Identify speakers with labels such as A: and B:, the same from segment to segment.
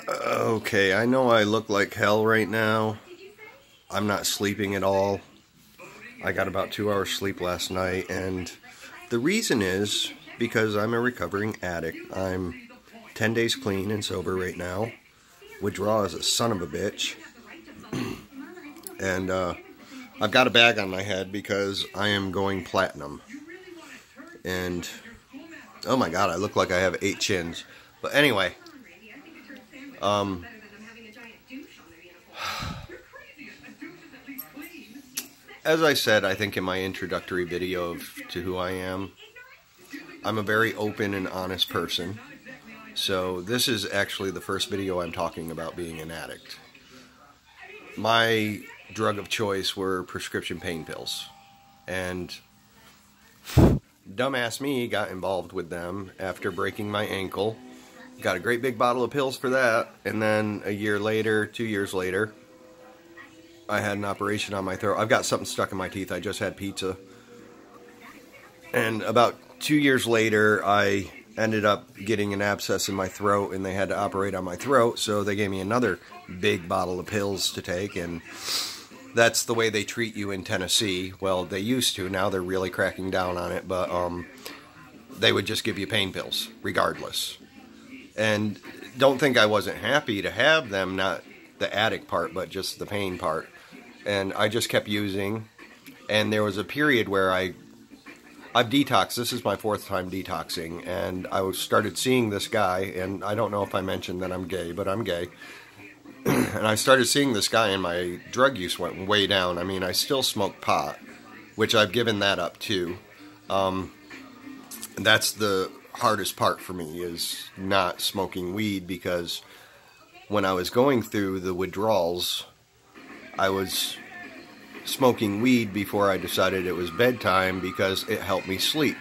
A: Okay, I know I look like hell right now. I'm not sleeping at all. I got about 2 hours sleep last night, and the reason is because I'm a recovering addict. I'm 10 days clean and sober right now. Withdrawal is a son of a bitch. And I've got a bag on my head because I am going platinum. And oh my god, I look like I have 8 chins. But anyway, as I said, I think in my introductory video to who I am, I'm a very open and honest person. So this is actually the first video I'm talking about being an addict. My drug of choice were prescription pain pills. And dumbass me got involved with them after breaking my ankle. Got a great big bottle of pills for that. And then a year later, 2 years later, I had an operation on my throat. I've got something stuck in my teeth. I just had pizza. And about 2 years later, I ended up getting an abscess in my throat, and they had to operate on my throat, so they gave me another big bottle of pills to take, and that's the way they treat you in Tennessee. Well, they used to. Now they're really cracking down on it, but they would just give you pain pills, regardless. And don't think I wasn't happy to have them, not the addict part, but just the pain part. And I just kept using, and there was a period where I've detoxed. This is my 4th time detoxing, and I started seeing this guy, and I don't know if I mentioned that I'm gay, but I'm gay. And I started seeing this guy, and my drug use went way down. I mean, I still smoke pot, which I've given that up too. That's the hardest part for me, is not smoking weed, because when I was going through the withdrawals, I was smoking weed before I decided it was bedtime because it helped me sleep.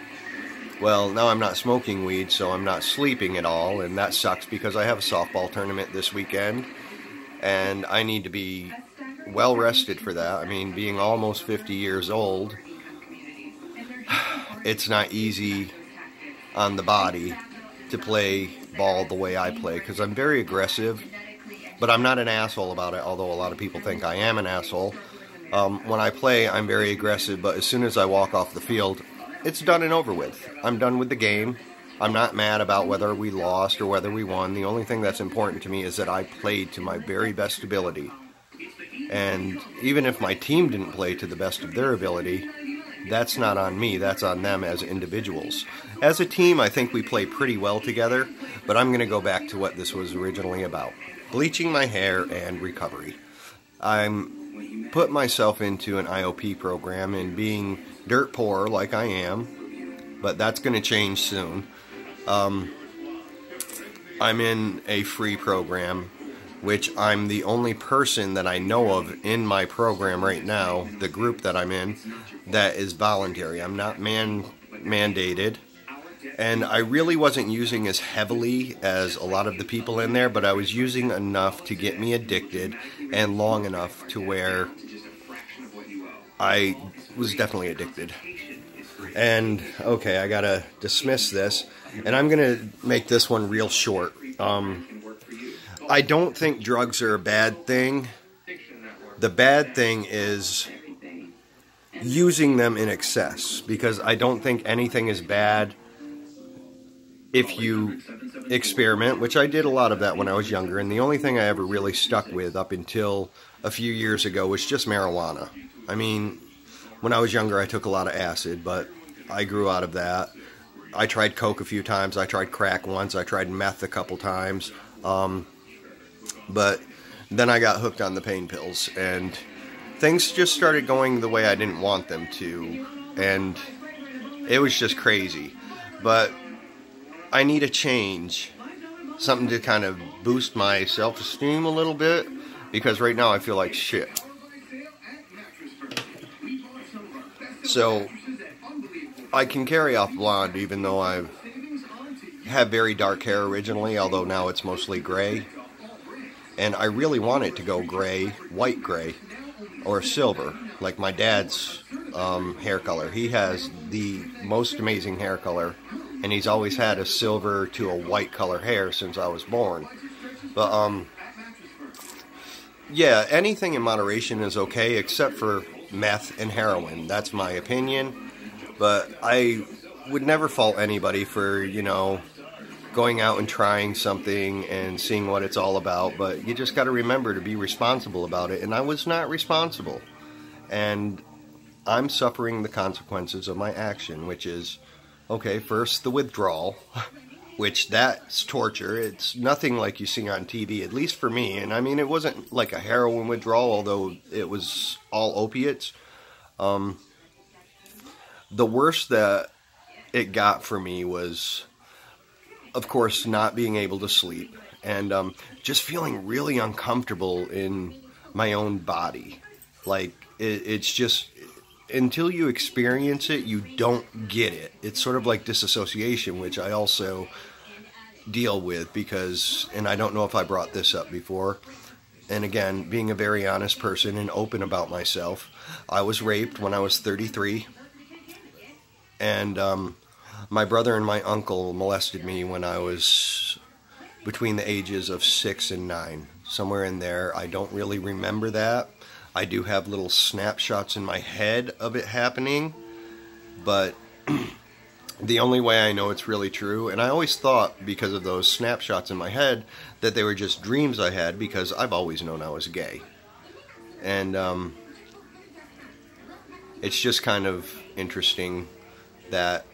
A: Well, now I'm not smoking weed, so I'm not sleeping at all, and that sucks because I have a softball tournament this weekend, and I need to be well rested for that. I mean, being almost 50 years old, it's not easy on the body to play ball the way I play, because I'm very aggressive, but I'm not an asshole about it, although a lot of people think I am an asshole. When I play, I'm very aggressive, but as soon as I walk off the field, it's done and over with. I'm done with the game. I'm not mad about whether we lost or whether we won. The only thing that's important to me is that I played to my very best ability. And even if my team didn't play to the best of their ability, that's not on me, that's on them as individuals. As a team, I think we play pretty well together, but I'm going to go back to what this was originally about. Bleaching my hair and recovery. I'm put myself into an IOP program, and being dirt poor like I am, but that's going to change soon. I'm in a free program, which I'm the only person that I know of in my program right now, the group that I'm in, that is voluntary. I'm not mandated. And I really wasn't using as heavily as a lot of the people in there, but I was using enough to get me addicted, and long enough to where I was definitely addicted. And, okay, I gotta dismiss this, and I'm gonna make this one real short. I don't think drugs are a bad thing. The bad thing is using them in excess, because I don't think anything is bad if you experiment, which I did a lot of that when I was younger, and the only thing I ever really stuck with up until a few years ago was just marijuana. I mean, when I was younger I took a lot of acid, but I grew out of that. I tried coke a few times, I tried crack once, I tried meth a couple times, but then I got hooked on the pain pills, and things just started going the way I didn't want them to, and it was just crazy. But I need a change, something to kind of boost my self-esteem a little bit, because right now I feel like shit. So I can carry off blonde, even though I have very dark hair originally, although now it's mostly gray. And I really want it to go gray, white gray, or silver, like my dad's hair color. He has the most amazing hair color, and he's always had a silver to a white color hair since I was born. But, yeah, anything in moderation is okay, except for meth and heroin. That's my opinion. But I would never fault anybody for, going out and trying something and seeing what it's all about. But you just got to remember to be responsible about it. And I was not responsible. And I'm suffering the consequences of my action, which is, okay, first the withdrawal, which that's torture. It's nothing like you see on TV, at least for me. And I mean, it wasn't like a heroin withdrawal, although it was all opiates. The worst that it got for me was, of course, not being able to sleep and just feeling really uncomfortable in my own body. Like, it's just, until you experience it, you don't get it. It's sort of like disassociation, which I also deal with because, and I don't know if I brought this up before, and again, being a very honest person and open about myself, I was raped when I was 33, and my brother and my uncle molested me when I was between the ages of 6 and 9, somewhere in there. I don't really remember that. I do have little snapshots in my head of it happening, but the only way I know it's really true, and I always thought, because of those snapshots in my head, that they were just dreams I had, because I've always known I was gay. And it's just kind of interesting that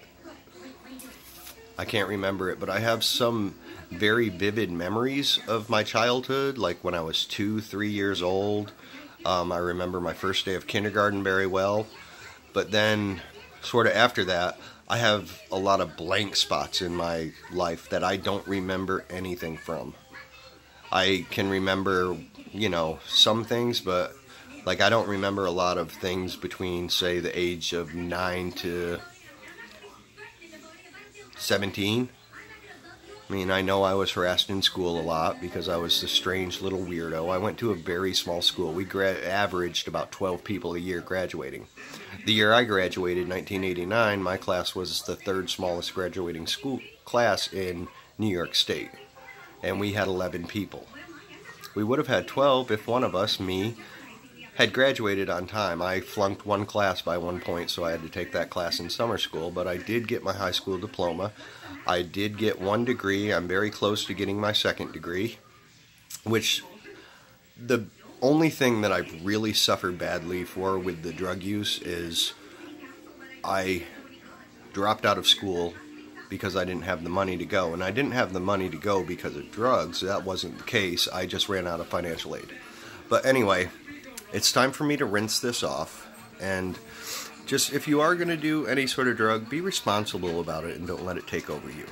A: I can't remember it, but I have some very vivid memories of my childhood, like when I was 2, 3 years old. I remember my first day of kindergarten very well, but then sort of after that, I have a lot of blank spots in my life that I don't remember anything from. I can remember, some things, but like I don't remember a lot of things between, say, the age of 9 to 17. I mean, I know I was harassed in school a lot because I was the strange little weirdo. I went to a very small school. We averaged about 12 people a year graduating. The year I graduated, 1989, my class was the third smallest graduating school class in New York State. And we had 11 people. We would have had 12 if one of us, me, had graduated on time. I flunked one class by 1 point, so I had to take that class in summer school, but I did get my high school diploma. I did get 1 degree. I'm very close to getting my 2nd degree, which the only thing that I've really suffered badly for with the drug use is I dropped out of school because I didn't have the money to go. And I didn't have the money to go because of drugs. That wasn't the case. I just ran out of financial aid. But anyway, it's time for me to rinse this off. And just, if you are going to do any sort of drug, be responsible about it and don't let it take over you.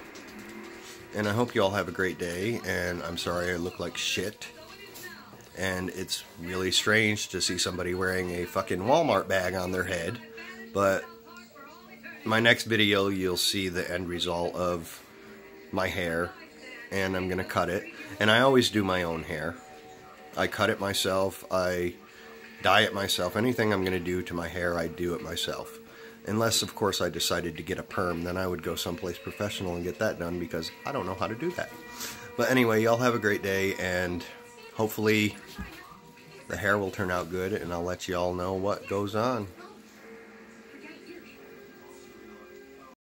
A: And I hope you all have a great day. And I'm sorry I look like shit. And it's really strange to see somebody wearing a fucking Walmart bag on their head. But my next video, you'll see the end result of my hair. And I'm going to cut it. And I always do my own hair. I cut it myself. I dye it myself. Anything I'm going to do to my hair, I do it myself. Unless, of course, I decided to get a perm. Then I would go someplace professional and get that done because I don't know how to do that. But anyway, y'all have a great day, and hopefully the hair will turn out good, and I'll let you all know what goes on.